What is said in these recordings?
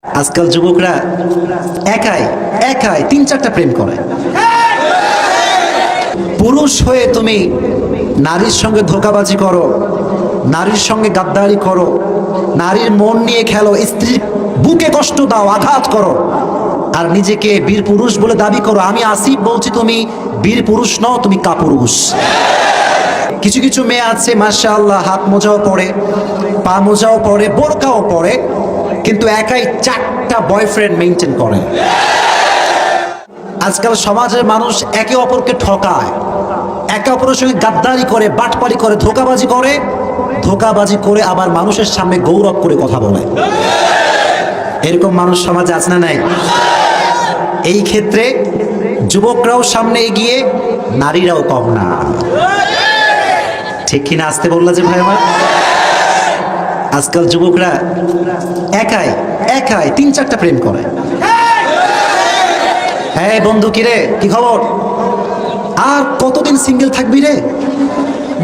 আজকাল যুবকরা একাই একাই 3-4টা প্রেম করে। পুরুষ হয়ে তুমি নারীর সঙ্গে ধোঁকাবাজি করো, নারীর সঙ্গে গাদ্দারি করো, নারীর মন নিয়ে খেলো, স্ত্রীর বুকে কষ্ট দাও, আঘাত করো, আর নিজেকে বীর পুরুষ বলে দাবি করো। আমি আসিফ বলছি, তুমি বীর পুরুষ নও, তুমি কাপুরুষ। কিছু কিছু মেয়ে আছে মাশাআল্লাহ, হাত মোজাও পরে, পা মোজাও পরে, বোরকাও পরে, কিন্তু একাই 4টা বয়ফ্রেন্ড মেনটেন করে। আজকাল সমাজের মানুষ একে অপরকে ঠকায়, একে অপরের সঙ্গে গাদ্দারি করে, বাটপারি করে, ধোঁকাবাজি করে আবার মানুষের সামনে গৌরব করে কথা বলে। এরকম মানুষ সমাজে আছে না নাই? এই ক্ষেত্রে যুবকরাও সামনে এগিয়ে, নারীরাও কম না। ঠিক কিনা? আসতে বললা যে ভাই আমার। আজকাল যুবকরা একাই একাই 3-4টা প্রেম করে। হ্যাঁ বন্ধু, কিরে কি খবর? আর কতদিন সিঙ্গেল থাকবি রে?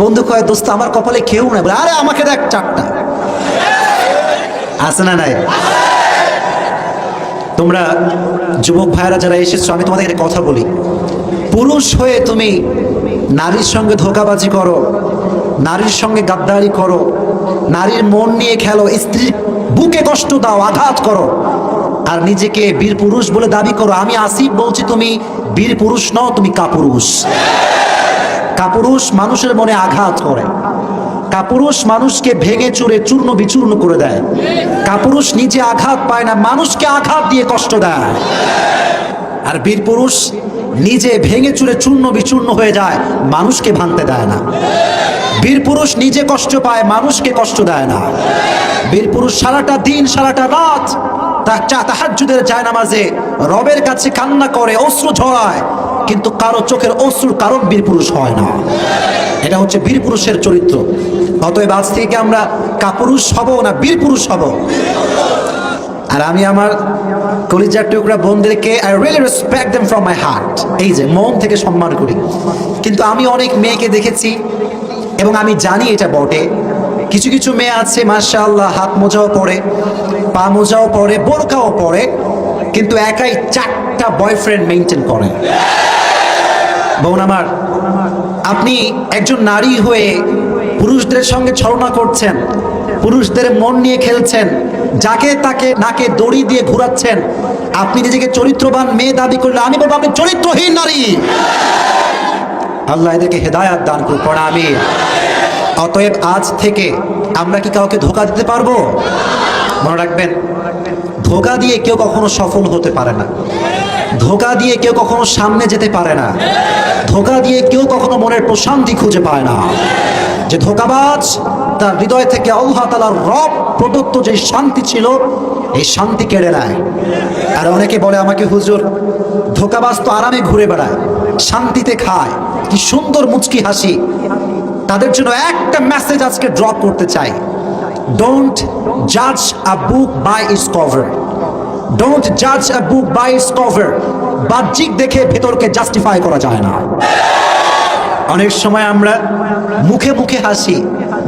বন্ধু কয়, দোস্ত আমার কপালে কেউ নাই। বলে, আরে আমাকে দেখ 4টা। আছে না নাই? তোমরা যুবক ভাইরা যারা এসেছো, আমি তোমাদের একটা কথা বলি। পুরুষ হয়ে তুমি নারীর সঙ্গে ধোঁকাবাজি করো, নারীর সঙ্গে গাদ্দারি করো, নারীর মন নিয়ে খেলো, স্ত্রীর বুকে কষ্ট দাও, আঘাত করো, আর নিজেকে বীর পুরুষ বলে দাবি করো। আমি আসিফ বলছি, তুমি বীর পুরুষ নও, তুমি কাপুরুষ। কাপুরুষ মানুষের মনে আঘাত করে, কাপুরুষ মানুষকে ভেঙে চুরে চূর্ণ বিচূর্ণ করে দেয়। কাপুরুষ নিজে আঘাত পায় না, মানুষকে আঘাত দিয়ে কষ্ট দেয়। আর বীর পুরুষ নিজে ভেঙে চুরে চূর্ণ বিচূর্ণ হয়ে যায়, মানুষকে ভাঙতে দেয় না। বীর পুরুষ নিজে কষ্ট পায়, মানুষকে কষ্ট দেয় না। বীর পুরুষ সারাটা দিন সারাটা রাত তাহাজ্জুদের জায়নামাজে রবের কাছে কান্না করে, অশ্রু ঝরায়, কিন্তু কারো চোখের অশ্রুর কারণ বীর পুরুষ হয় না। এটা হচ্ছে বীর পুরুষের চরিত্র। অতএব আজ থেকে আমরা কাপুরুষ হব না, বীর পুরুষ হব। আর আমি আমার কলিজার টুকরা বোনদেরকে I really respect them from my heart, এই যে মন থেকে সম্মান করি। কিন্তু আমি অনেক মেয়েকে দেখেছি এবং আমি জানি এটা বটে। কিছু কিছু মেয়ে আছে মাশাআল্লাহ, হাত মোজাও পরে, পা মোজাও পরে, বোরকাও পরে, কিন্তু একাই 4টা বয়ফ্রেন্ড মেনটেন করে। বোন আমার, আপনি একজন নারী হয়ে পুরুষদের সঙ্গে ছলনা করছেন, পুরুষদের মন নিয়ে খেলছেন, যাকে তাকে নাকে দড়ি দিয়ে ঘুরাচ্ছেন। আপনি নিজেকে চরিত্রবান মেয়ে দাবি করলে আমি বলবো আপনি চরিত্রহীন নারী। আল্লাহ এদেরকে হেদায়াত দান করুন, পড়া আমি। অতএব আজ থেকে আমরা কি কাউকে ধোঁকা দিতে পারবো? মনে রাখবেন, ধোঁকা দিয়ে কেউ কখনো সফল হতে পারে না, ধোঁকা দিয়ে কেউ কখনো সামনে যেতে পারে না, ধোঁকা দিয়ে কেউ কখনো মনের প্রশান্তি খুঁজে পায় না। যে ধোঁকাবাজ, তার হৃদয় থেকে আল্লাহ তাআলার রব প্রদত্ত যে শান্তি ছিল, এই শান্তি কেড়ে নেয়। আর অনেকে বলে আমাকে, হুজুর ধোঁকাবাজ তো আরামে ঘুরে বেড়ায়, শান্তিতে খায়, কি সুন্দর মুচকি হাসি। তাদের জন্য একটা মেসেজ আজকে ড্রপ করতে চাই। ডোন্ট জাজ আ book by its cover. Don't জাজ আ বুক বাই ইটস কভার। বাহ্যিক দেখে ভেতরকে জাস্টিফাই করা যায় না। অনেক সময় আমরা মুখে মুখে হাসি,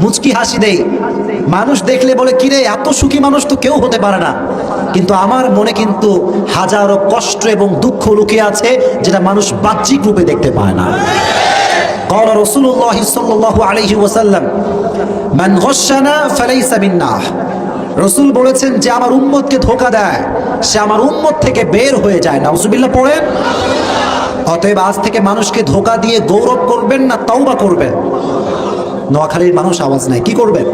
মুচকি হাসি দেই, মানুষ দেখলে বলে, কিরে এত সুখী মানুষ তো কেউ হতে পারে না। কিন্তু আমার মনে কিন্তু হাজারো কষ্ট এবং দুঃখ লুকিয়ে আছে, যেটা মানুষ বাহ্যিক রূপে দেখতে পায় না। قال رسول الله صلى الله عليه وسلم من غشنا فليس منا। রাসূল বলেছেন, যে আমার উম্মতকে ধোঁকা দেয় সে আমার উম্মত থেকে বের হয়ে যায়। নাউজুবিল্লাহ পড়েন। অতএব আজ থেকে মানুষকে ধোঁকা দিয়ে গৌরব করবেন না, তওবা করবেন। নোয়াখালীর মানুষ আওয়াজ নাই, কি করবেন?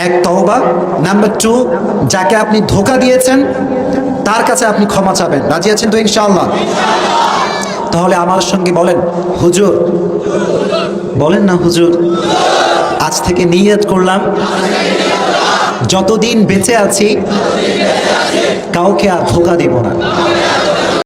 এক, তওবা। নাম্বার 2, যাকে আপনি ধোঁকা দিয়েছেন তার কাছে আপনি ক্ষমা চাবেন। রাজি আছেন তো ইনশাআল্লাহ? তাহলে আমার সঙ্গে বলেন, হুজুর। বলেন না হুজুর। আজ থেকে নিয়ত করলাম, যতদিন বেঁচে আছি কাউকে আর ধোঁকা দেব না।